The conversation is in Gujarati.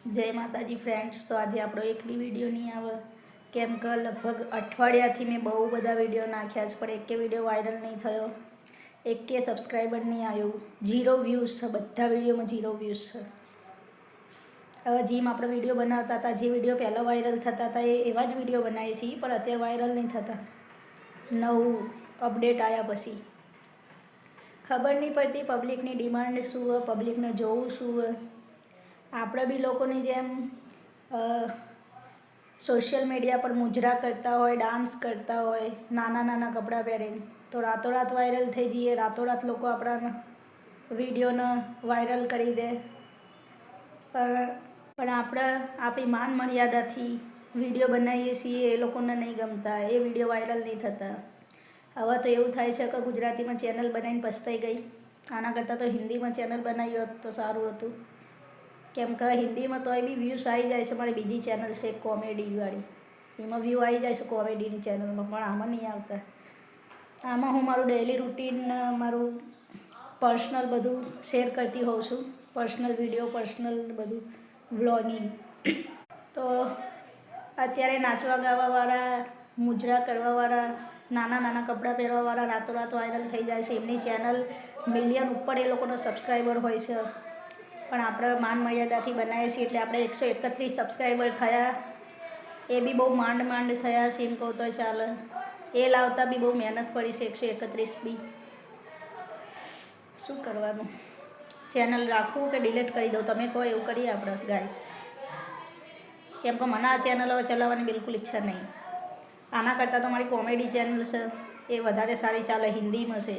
જય માતાજી ફ્રેન્ડ્સ. તો આજે આપણો એક બી વિડીયો નહીં આવે, કેમ કે લગભગ અઠવાડિયાથી મેં બહુ બધા વિડીયો નાખ્યા છે, પણ એકે વિડીયો વાયરલ નહીં થયો, એકે સબસ્ક્રાઈબર નહીં આવ્યું, 0 વ્યૂઝ છે, બધા વિડીયોમાં 0 વ્યૂઝ છે. હવે જેમ આપણે વિડીયો બનાવતા હતા, જે વિડીયો પહેલાં વાયરલ થતા હતા એવા જ વિડીયો બનાવીએ છીએ, પણ અત્યારે વાયરલ નહીં થતા. નવું અપડેટ આવ્યા પછી ખબર નહીં પડતી પબ્લિકની ડિમાન્ડ શું હોય, પબ્લિકને જોવું શું હોય. આપણે બી લોકોની જેમ સોશિયલ મીડિયા પર મુજરા કરતા હોય, ડાન્સ કરતા હોય, નાના નાના કપડાં પહેરીને, તો રાતોરાત વાયરલ થઈ જઈએ, રાતોરાત લોકો આપણા વિડીયોને વાયરલ કરી દે. પણ આપણે આપણી માન મર્યાદાથી વિડીયો બનાવીએ છીએ, એ લોકોને નહીં ગમતા, એ વિડીયો વાયરલ નહીં થતા. હવે તો એવું થાય છે કે ગુજરાતીમાં ચેનલ બનાવીને પસ્તાઈ ગઈ. આના કરતાં તો હિન્દીમાં ચેનલ બનાવી હોત તો સારું હતું, કેમ કે હિન્દીમાં તોય બી વ્યૂઝ આવી જાય છે. મારી બીજી ચેનલ છે કોમેડીવાળી, એમાં વ્યૂ આવી જાય છે કોમેડીની ચેનલમાં, પણ આમાં નહીં આવતા. આમાં હું મારું ડેઈલી રૂટીન, મારું પર્સનલ બધું શેર કરતી હોઉં છું, પર્સનલ વિડીયો, પર્સનલ બધું વ્લોગિંગ. તો અત્યારે નાચવા ગાવાવાળા, મુજરા કરવાવાળા, નાના નાના કપડાં પહેરવાવાળા રાતોરાત વાયરલ થઈ જાય છે. એમની ચેનલ મિલિયન ઉપર એ લોકોનો સબસ્ક્રાઈબર હોય છે, પણ આપણે માન મર્યાદાથી બનાવીએ છીએ એટલે આપણે 131 સબસ્ક્રાઈબર થયા, એ બી બહુ માંડ થયા છે એમ કહું તો ચાલે. એ લાવતા બી બહુ મહેનત પડી છે. 131 બી શું કરવાનું, ચેનલ રાખવું કે ડિલીટ કરી દઉં, તમે કહો એવું કરીએ આપણે ગાઈસ. કેમ કે મને આ ચેનલ હવે ચલાવવાની બિલકુલ ઈચ્છા નહીં. આના કરતાં તો મારી કોમેડી ચેનલ છે એ વધારે સારી ચાલે, હિન્દીમાં છે.